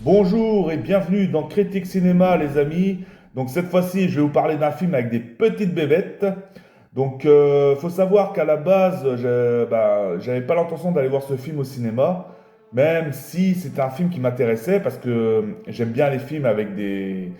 Bonjour et bienvenue dans Critique Cinéma, les amis. Donc cette fois-ci, je vais vous parler d'un film avec des petites bébêtes. Donc faut savoir qu'à la base, j'avais pas l'intention d'aller voir ce film au cinéma, même si c'était un film qui m'intéressait parce que j'aime bien les films avec des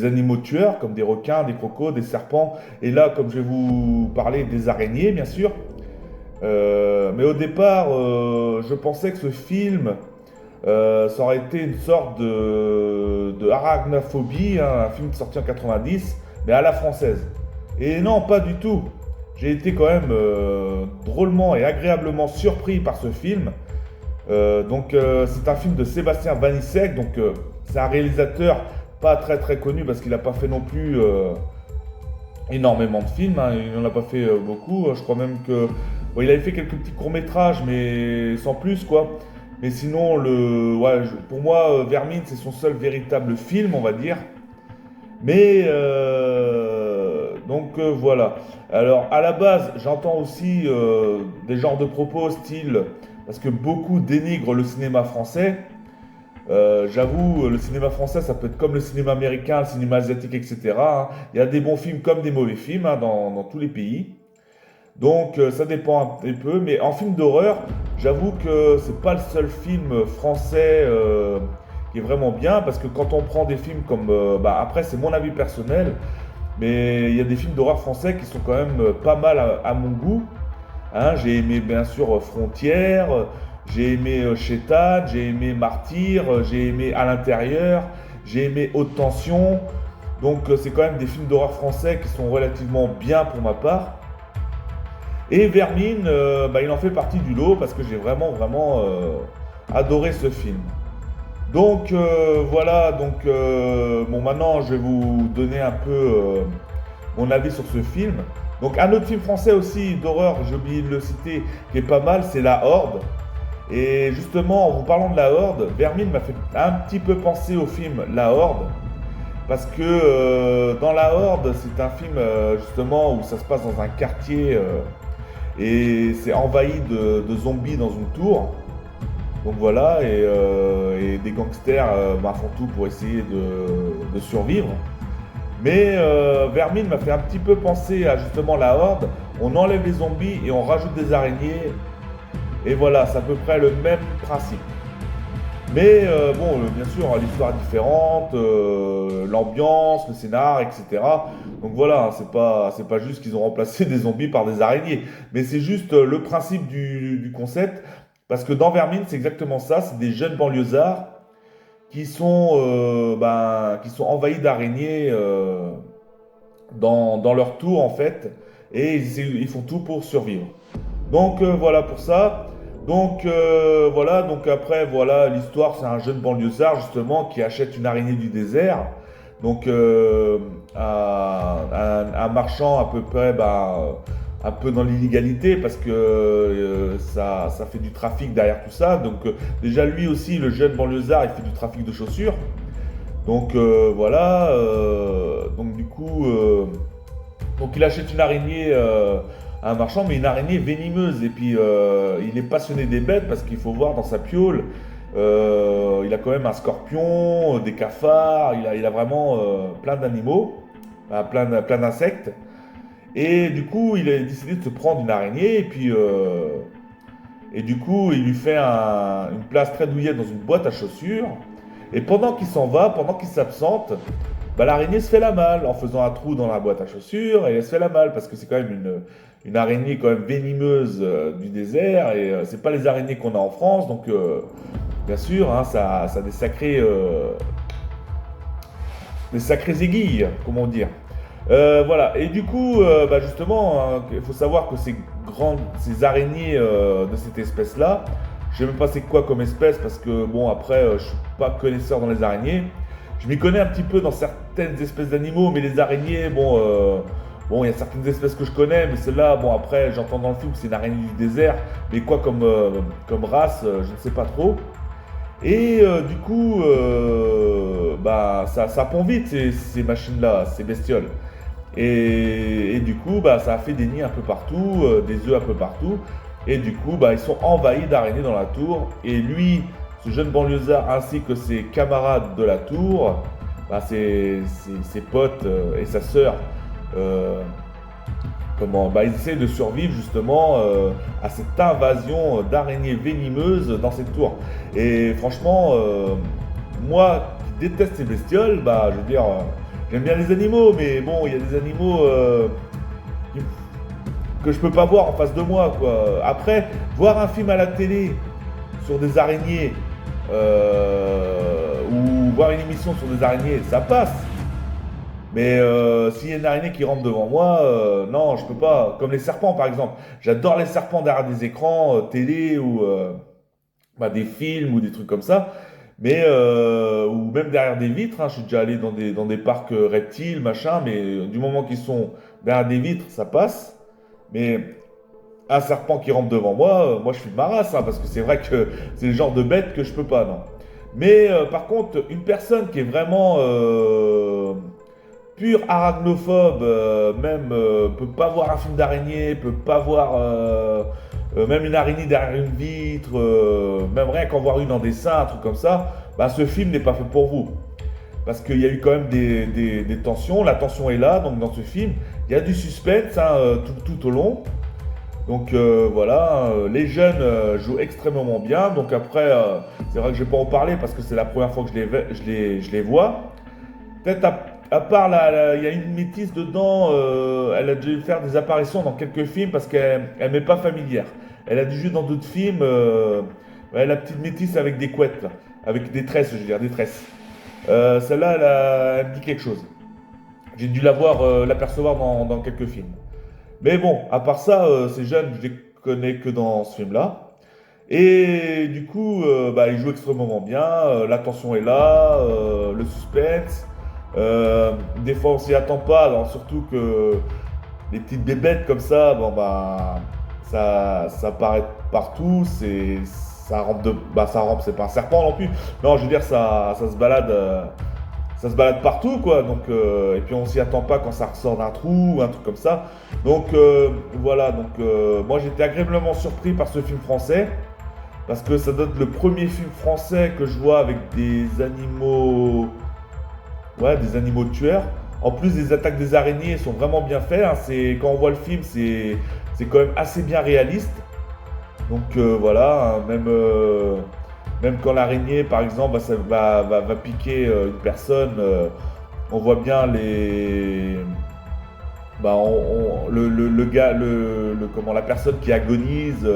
animaux tueurs comme des requins, des crocos, des serpents. Et là, comme je vais vous parler des araignées, bien sûr. Mais au départ, je pensais que ce film ça aurait été une sorte de arachnophobie, hein, un film sorti en 90, mais à la française. Et non, pas du tout. J'ai été quand même drôlement et agréablement surpris par ce film. C'est un film de Sébastien Vanissek, c'est un réalisateur pas très très connu parce qu'il n'a pas fait non plus énormément de films, hein. Il n'en a pas fait beaucoup. Je crois même que bon, il avait fait quelques petits courts-métrages, mais sans plus quoi. Mais sinon, pour moi, Vermine, c'est son seul véritable film, on va dire. Voilà. Alors, à la base, j'entends aussi des genres de propos style, parce que beaucoup dénigrent le cinéma français. J'avoue, le cinéma français, ça peut être comme le cinéma américain, le cinéma asiatique, etc., hein. Il y a des bons films comme des mauvais films, hein, dans tous les pays. Ça dépend un petit peu, mais en film d'horreur, j'avoue que c'est pas le seul film français qui est vraiment bien, parce que quand on prend des films comme, après c'est mon avis personnel, mais il y a des films d'horreur français qui sont quand même pas mal à mon goût, hein. J'ai aimé bien sûr Frontières, j'ai aimé Chétane, j'ai aimé Martyr, j'ai aimé À l'intérieur, j'ai aimé Haute Tension, c'est quand même des films d'horreur français qui sont relativement bien pour ma part. Et Vermine, il en fait partie du lot parce que j'ai vraiment adoré ce film. Maintenant je vais vous donner un peu mon avis sur ce film. Donc un autre film français aussi d'horreur, j'ai oublié de le citer, qui est pas mal, c'est La Horde. Et justement, en vous parlant de La Horde, Vermine m'a fait un petit peu penser au film La Horde. Parce que dans La Horde, c'est un film justement où ça se passe dans un quartier et c'est envahi de zombies dans une tour. Et des gangsters font tout pour essayer de survivre. Mais Vermine m'a fait un petit peu penser à justement La Horde. On enlève les zombies et on rajoute des araignées. Et voilà, c'est à peu près le même principe. Bien sûr, hein, l'histoire est différente, l'ambiance, le scénar, etc. Donc voilà, hein, c'est pas juste qu'ils ont remplacé des zombies par des araignées, mais c'est juste le principe du concept, parce que dans Vermine, c'est exactement ça, c'est des jeunes banlieusards qui sont envahis d'araignées dans leur tour en fait, et ils font tout pour survivre. Voilà pour ça. L'histoire, c'est un jeune banlieusard justement qui achète une araignée du désert. Un marchand à peu près, un peu dans l'illégalité parce que ça fait du trafic derrière tout ça. Déjà lui aussi, le jeune banlieusard, il fait du trafic de chaussures. Donc euh, voilà. Donc du coup, il achète une araignée à un marchand, mais une araignée venimeuse. Et puis il est passionné des bêtes parce qu'il faut voir dans sa piole, il a quand même un scorpion, des cafards, il a vraiment plein d'animaux, plein d'insectes. Et du coup, il a décidé de se prendre une araignée et du coup, il lui fait une place très douillette dans une boîte à chaussures. Et pendant qu'il s'en va, pendant qu'il s'absente, l'araignée se fait la malle en faisant un trou dans la boîte à chaussures et elle se fait la malle parce que c'est quand même une araignée quand même venimeuse du désert et c'est pas les araignées qu'on a en France. Bien sûr, hein, ça a des sacrées aiguilles, comment dire. Voilà, et du coup, justement, hein, il faut savoir que ces araignées de cette espèce-là, je sais même pas c'est quoi comme espèce parce que bon, après, je suis pas connaisseur dans les araignées. Je m'y connais un petit peu dans certaines espèces d'animaux, mais les araignées, il y a certaines espèces que je connais, mais celle-là, bon, après, j'entends dans le film que c'est une araignée du désert, mais quoi comme race, je ne sais pas trop. Et ça pond vite ces machines-là, ces bestioles. Et du coup, ça a fait des nids un peu partout, des œufs un peu partout. Et du coup, ils sont envahis d'araignées dans la tour. Et lui, ce jeune banlieusard ainsi que ses camarades de la tour, bah, ses potes et sa sœur, euh, bah, ils essayent de survivre justement à cette invasion d'araignées venimeuses dans cette tour. Et franchement, moi qui déteste ces bestioles, bah, je veux dire, j'aime bien les animaux, mais bon, il y a des animaux qui- que je peux pas voir en face de moi, quoi. Après, voir un film à la télé sur des araignées ou voir une émission sur des araignées, ça passe. Mais s'il y a une araignée qui rentre devant moi, non, je peux pas. Comme les serpents, par exemple. J'adore les serpents derrière des écrans télé ou bah, des films ou des trucs comme ça. Mais ou même derrière des vitres. Hein. Je suis déjà allé dans des parcs reptiles, machin. Mais du moment qu'ils sont derrière des vitres, ça passe. Mais un serpent qui rentre devant moi, moi je suis de ma race, hein, parce que c'est vrai que c'est le genre de bête que je peux pas, non. Mais par contre, une personne qui est vraiment pur arachnophobe, même peut pas voir un film d'araignée, peut pas voir même une araignée derrière une vitre, même rien qu'en voir une en dessin, un truc comme ça, bah, ce film n'est pas fait pour vous. Parce qu'il y a eu quand même des tensions, la tension est là, donc dans ce film, il y a du suspense hein, tout au long. Donc voilà, les jeunes jouent extrêmement bien. Donc après, c'est vrai que je vais pas en parler parce que c'est la première fois que je les vois. Peut-être à part, il y a une métisse dedans, elle a dû faire des apparitions dans quelques films parce qu'elle m'est pas familière. Elle a dû jouer dans d'autres films, ouais, la petite métisse avec des couettes, là, avec des tresses, je veux dire, des tresses. Celle-là, elle me dit quelque chose. J'ai dû l'apercevoir dans quelques films. Mais bon, à part ça, ces jeunes, je les connais que dans ce film-là. Et du coup, bah, ils jouent extrêmement bien. La tension est là, le suspense. Des fois, on s'y attend pas. Alors surtout que les petites bébêtes comme ça, bon bah, ça apparaît partout. Ça rampe ça rampe. C'est pas un serpent non plus. Non, je veux dire, ça se balade. Ça se balade partout, quoi. Donc, et puis on s'y attend pas quand ça ressort d'un trou ou un truc comme ça. Donc voilà. Donc moi j'étais agréablement surpris par ce film français parce que ça doit être le premier film français que je vois avec des animaux, ouais, des animaux tueurs. En plus, les attaques des araignées sont vraiment bien faites. Hein. Quand on voit le film, c'est quand même assez bien réaliste. Donc voilà, hein, même quand l'araignée, par exemple, va piquer une personne, on voit bien le gars, comment, la personne qui agonise,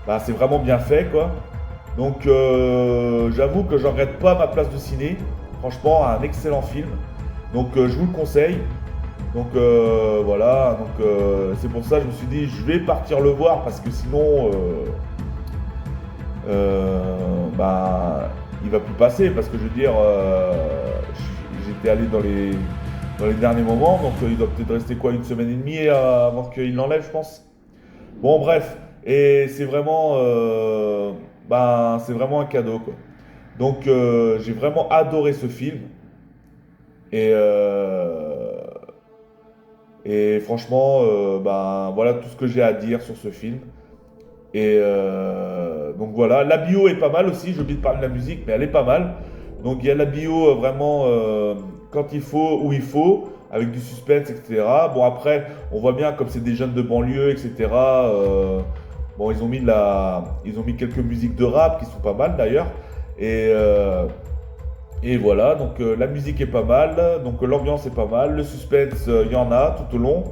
bah, c'est vraiment bien fait, quoi. Donc j'avoue que j'en regrette pas ma place de ciné. Franchement, un excellent film. Donc je vous le conseille. Donc voilà, donc c'est pour ça que je me suis dit je vais partir le voir parce que sinon bah, il va plus passer parce que je veux dire j'étais allé dans les derniers moments donc il doit peut-être rester quoi une semaine et demie avant qu'il l'enlève je pense. Bon bref, et c'est vraiment bah, c'est vraiment un cadeau quoi. Donc j'ai vraiment adoré ce film et et franchement, ben, voilà tout ce que j'ai à dire sur ce film. Et donc voilà, la bio est pas mal aussi, j'ai oublié de parler de la musique, mais elle est pas mal. Donc il y a la bio vraiment quand il faut, où il faut, avec du suspense, etc. Bon après, on voit bien comme c'est des jeunes de banlieue, etc. Bon, ils ont mis quelques musiques de rap qui sont pas mal d'ailleurs. Et, euh, et voilà, donc la musique est pas mal, donc l'ambiance est pas mal, le suspense, il y en a tout au long.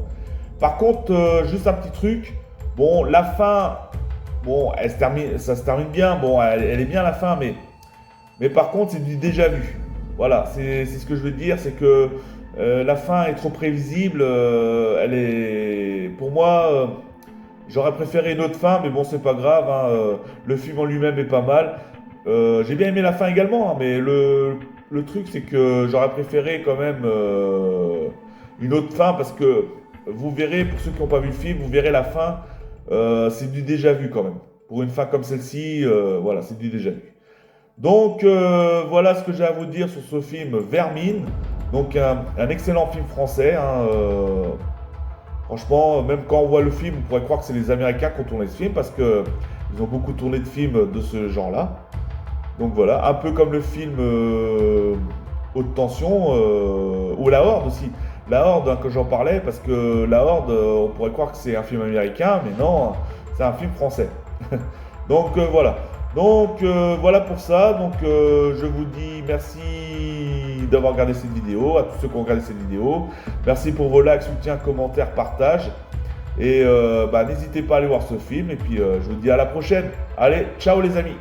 Par contre, juste un petit truc, bon, la fin, bon, ça se termine bien, bon, elle est bien la fin, mais par contre, c'est du déjà vu. Voilà, c'est ce que je veux dire, c'est que la fin est trop prévisible, pour moi, j'aurais préféré une autre fin, mais bon, c'est pas grave, hein, le film en lui-même est pas mal. J'ai bien aimé la fin également, hein, mais le truc c'est que j'aurais préféré quand même une autre fin parce que vous verrez, pour ceux qui n'ont pas vu le film, vous verrez la fin, c'est du déjà vu quand même. Pour une fin comme celle-ci, voilà, c'est du déjà vu. Donc voilà ce que j'ai à vous dire sur ce film Vermine. Donc un excellent film français. Hein, franchement, même quand on voit le film, on pourrait croire que c'est les Américains qui ont tourné ce film parce que ils ont beaucoup tourné de films de ce genre-là. Donc voilà, un peu comme le film Haute Tension ou La Horde aussi. La Horde, hein, que j'en parlais, parce que La Horde, on pourrait croire que c'est un film américain, mais non, c'est un film français. Donc voilà. Donc voilà pour ça. Donc je vous dis merci d'avoir regardé cette vidéo, à tous ceux qui ont regardé cette vidéo. Merci pour vos likes, soutiens, commentaires, partages. Et n'hésitez pas à aller voir ce film. Et puis je vous dis à la prochaine. Allez, ciao les amis.